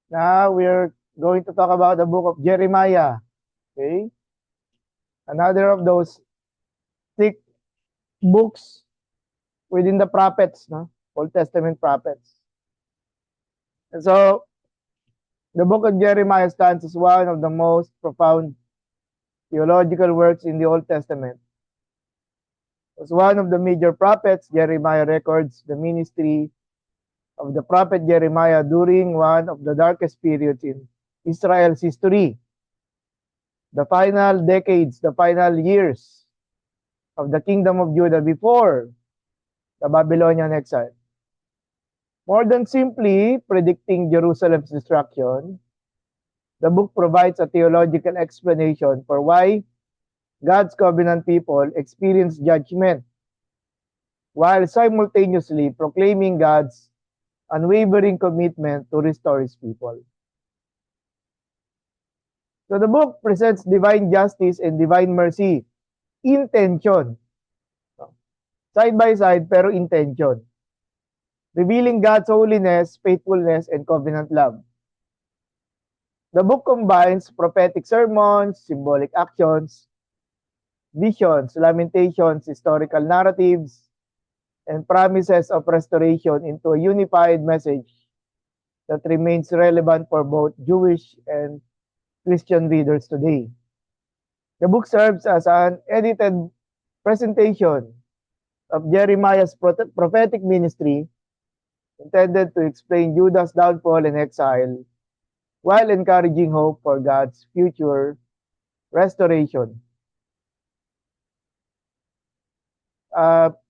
Now we're going to talk about the book of Jeremiah. Okay? Another of those thick books within the prophets, no? Old Testament prophets. And so the book of Jeremiah stands as one of the most profound theological works in the Old Testament. As one of the major prophets, Jeremiah records the ministry of the prophet Jeremiah during one of the darkest periods in Israel's history. The final decades, the final years of the kingdom of Judah before the Babylonian exile. More than simply predicting Jerusalem's destruction, the book provides a theological explanation for why God's covenant people experience judgment while simultaneously proclaiming God's unwavering commitment to restore his people. So the book presents divine justice and divine mercy in tension. Side by side, pero in tension. Revealing God's holiness, faithfulness, and covenant love. The book combines prophetic sermons, symbolic actions, visions, lamentations, historical narratives, and promises of restoration into a unified message that remains relevant for both Jewish and Christian readers today. The book serves as an edited presentation of Jeremiah's prophetic ministry intended to explain Judah's downfall and exile while encouraging hope for God's future restoration.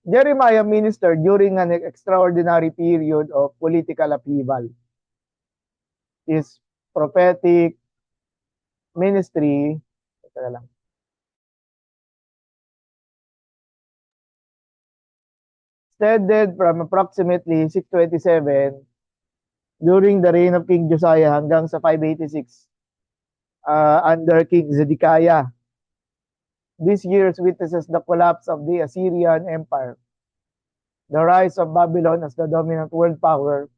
Jeremiah ministered during an extraordinary period of political upheaval. His prophetic ministry extended from approximately 627 during the reign of King Josiah hanggang sa 586 under King Zedekiah. This year witnesses the collapse of the Assyrian Empire, the rise of Babylon as the dominant world power,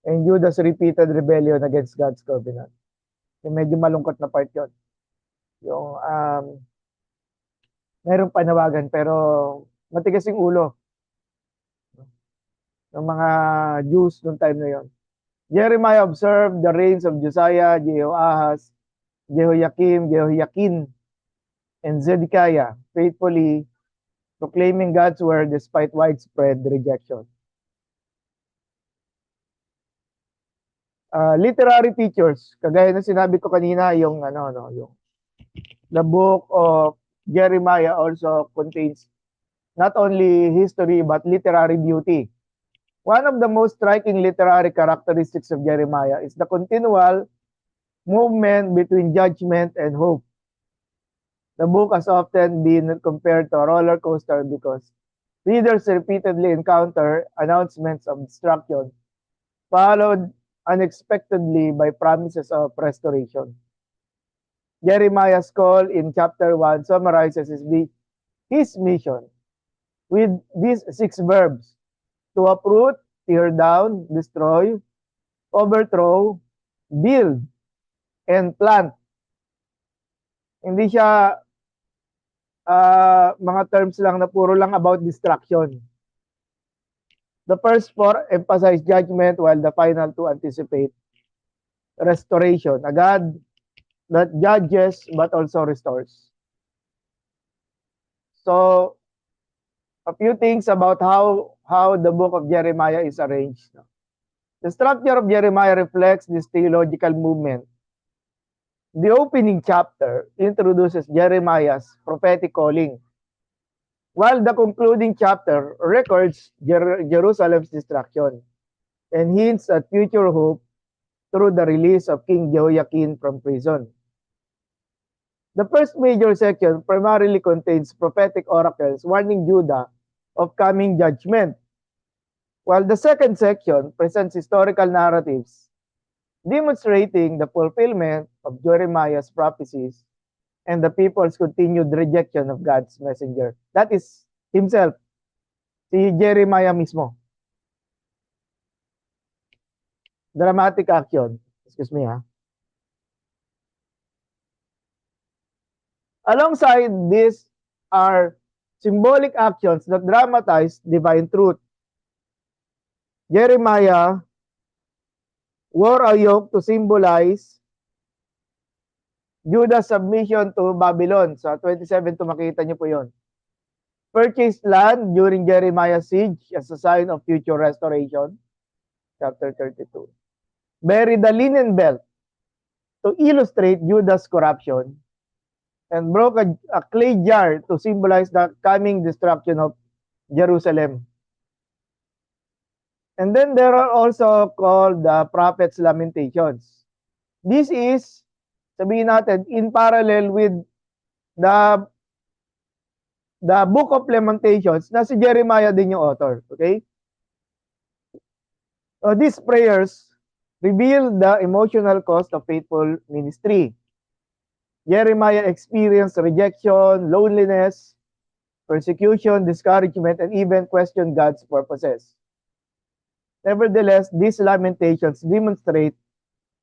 and Judah's repeated rebellion against God's covenant. Yung medyo malungkot na part yun. Yung mayroong panawagan pero matigas yung ulo ng mga Jews noong time na yon. Jeremiah observed the reigns of Josiah, Jehoahaz, Jehoiakim, Jehoiakin, and Zedekiah, faithfully proclaiming God's word despite widespread rejection. Literary features, kagaya ng sinabi ko kanina, yung yung the book of Jeremiah also contains not only history but literary beauty. One of the most striking literary characteristics of Jeremiah is the continual movement between judgment and hope. The book has often been compared to a roller coaster because readers repeatedly encounter announcements of destruction, followed unexpectedly by promises of restoration. Jeremiah's call in chapter 1 summarizes his mission with these 6 verbs: to uproot, tear down, destroy, overthrow, build, and plant. Hindi siya mga terms lang na puro lang about destruction. The first 4 emphasize judgment while the final 2 anticipate restoration. A God that judges but also restores. So, a few things about how the book of Jeremiah is arranged. The structure of Jeremiah reflects this theological movement. The opening chapter introduces Jeremiah's prophetic calling, while the concluding chapter records Jerusalem's destruction and hints at future hope through the release of King Jehoiakim from prison. The first major section primarily contains prophetic oracles warning Judah of coming judgment, while the second section presents historical narratives demonstrating the fulfillment of Jeremiah's prophecies and the people's continued rejection of God's messenger. That is himself, si Jeremiah mismo. Dramatic action. Excuse me, ha. Alongside these are symbolic actions that dramatize divine truth. Jeremiah wore a yoke to symbolize Judah's submission to Babylon. Sa 27 makita niyo po yon. Purchased land during Jeremiah's siege as a sign of future restoration. Chapter 32. Buried the linen belt to illustrate Judah's corruption. And broke a clay jar to symbolize the coming destruction of Jerusalem. And then there are also called the prophets' lamentations. This is, sabihin natin, in parallel with the book of Lamentations na si Jeremiah din yung author. Okay? These prayers reveal the emotional cost of faithful ministry. Jeremiah experienced rejection, loneliness, persecution, discouragement, and even questioned God's purposes. Nevertheless, these lamentations demonstrate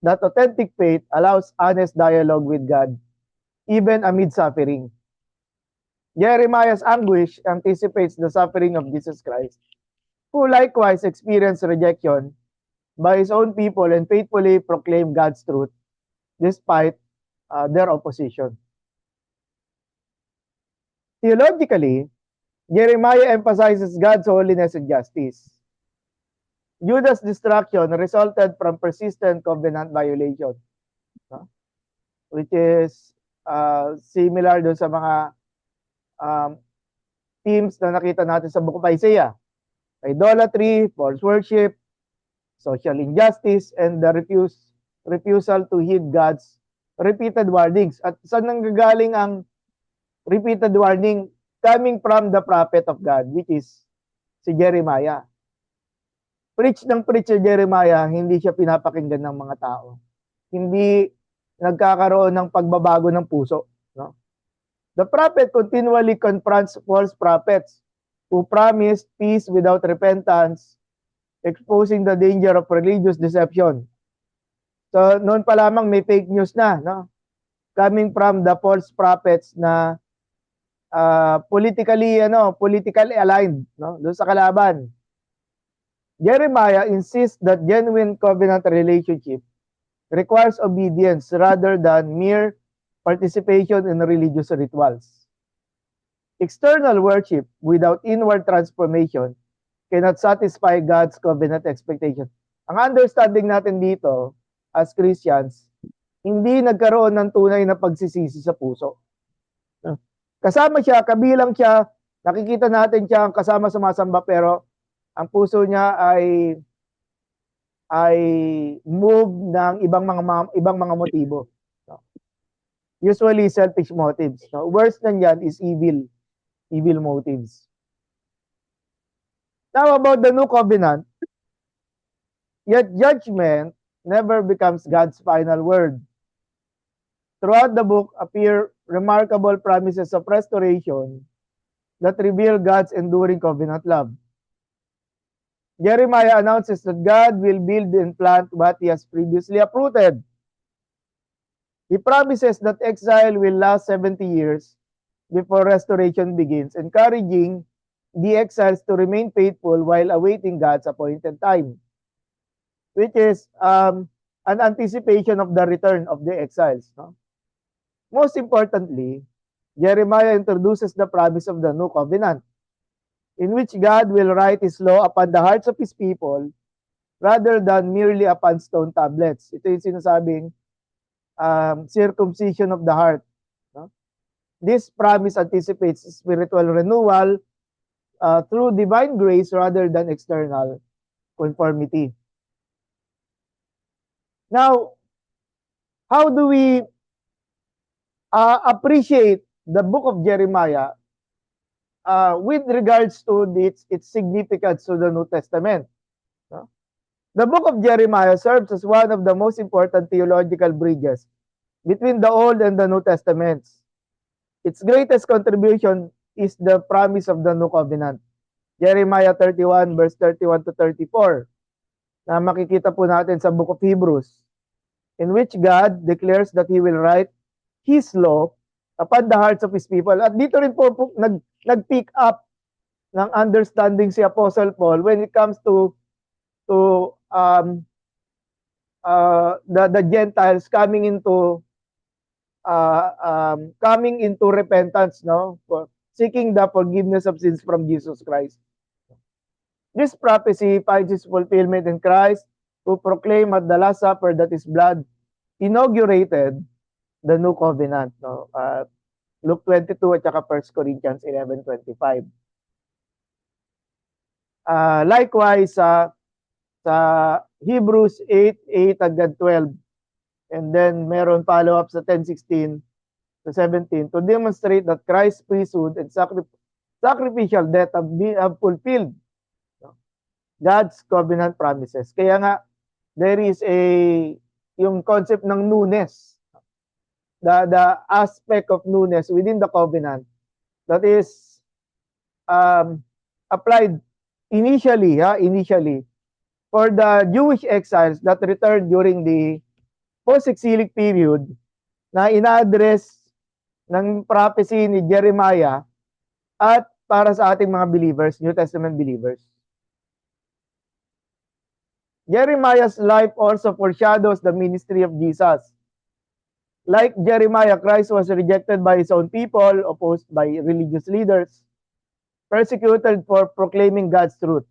that authentic faith allows honest dialogue with God, even amid suffering. Jeremiah's anguish anticipates the suffering of Jesus Christ, who likewise experienced rejection by his own people and faithfully proclaimed God's truth despite their opposition. Theologically, Jeremiah emphasizes God's holiness and justice. Judah's destruction resulted from persistent covenant violation, which is similar doon sa mga themes na nakita natin sa book of Isaiah. Idolatry, false worship, social injustice, and the refusal to heed God's repeated warnings. At saan nanggagaling ang repeated warning? Coming from the prophet of God, which is si Jeremiah. Preach si Jeremiah, hindi siya pinapakinggan ng mga tao. Hindi nagkakaroon ng pagbabago ng puso. No? The prophet continually confronts false prophets who promise peace without repentance, exposing the danger of religious deception. So, noon pa lamang may fake news na, no? Coming from the false prophets na politically aligned, no? Doon sa kalaban. Jeremiah insists that genuine covenant relationship requires obedience rather than mere participation in religious rituals. External worship without inward transformation cannot satisfy God's covenant expectation. Ang understanding natin dito as Christians, hindi nagkaroon ng tunay na pagsisisi sa puso. Kasama siya, kabilang siya, nakikita natin siya kasama sumasamba, pero ang puso niya ay move ng ibang mga motibo. No? Usually selfish motives. No? Worse than yan is evil motives. Now about the new covenant, yet judgment never becomes God's final word. Throughout the book appear remarkable promises of restoration that reveal God's enduring covenant love. Jeremiah announces that God will build and plant what he has previously uprooted. He promises that exile will last 70 years before restoration begins, encouraging the exiles to remain faithful while awaiting God's appointed time, which is an anticipation of the return of the exiles. No? Most importantly, Jeremiah introduces the promise of the new covenant, in which God will write His law upon the hearts of His people rather than merely upon stone tablets. Ito yung sinasabing circumcision of the heart. No? This promise anticipates spiritual renewal through divine grace rather than external conformity. Now, how do we appreciate the book of Jeremiah with regards to its significance to the New Testament? No? The book of Jeremiah serves as one of the most important theological bridges between the Old and the New Testaments. Its greatest contribution is the promise of the New Covenant. Jeremiah 31 verse 31 to 34 na makikita po natin sa book of Hebrews. in which God declares that He will write His law upon the hearts of His people. At dito rin po nag-pick up ng understanding si Apostle Paul when it comes to the Gentiles coming into repentance, no, seeking the forgiveness of sins from Jesus Christ. This prophecy finds its fulfillment in Christ, who proclaimed at the Last Supper that His blood inaugurated the new covenant, no. Luke 22 at saka 1 Corinthians 11:25. Likewise, sa Hebrews 8:8 hanggang 12, and then meron follow-up sa 10:16 to 17 to demonstrate that Christ's priesthood and sacrificial death have fulfilled God's covenant promises. Kaya nga, there is yung concept ng newness, the aspect of newness within the covenant that is applied initially for the Jewish exiles that returned during the post-exilic period, na ina-address ng prophecy ni Jeremiah at para sa ating mga believers, New Testament believers. Jeremiah's life also foreshadows the ministry of Jesus. Like Jeremiah, Christ was rejected by His own people, opposed by religious leaders, persecuted for proclaiming God's truth,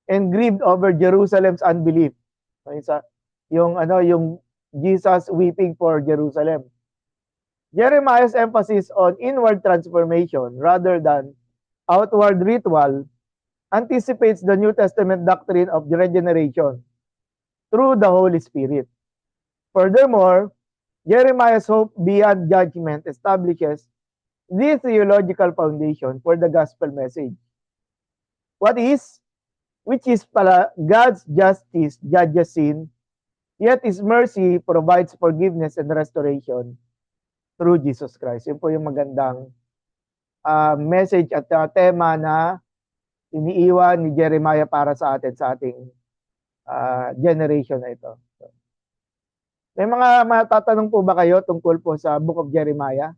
and grieved over Jerusalem's unbelief. Yung Jesus weeping for Jerusalem. Jeremiah's emphasis on inward transformation rather than outward ritual anticipates the New Testament doctrine of regeneration through the Holy Spirit. Furthermore, Jeremiah's hope beyond judgment establishes this theological foundation for the gospel message. Which is pala God's justice judges sin, yet His mercy provides forgiveness and restoration through Jesus Christ. Yun po yung magandang message at tema na iniiwan ni Jeremiah para sa atin, sa ating generation na ito. May mga matatanong po ba kayo tungkol po sa Book of Jeremiah?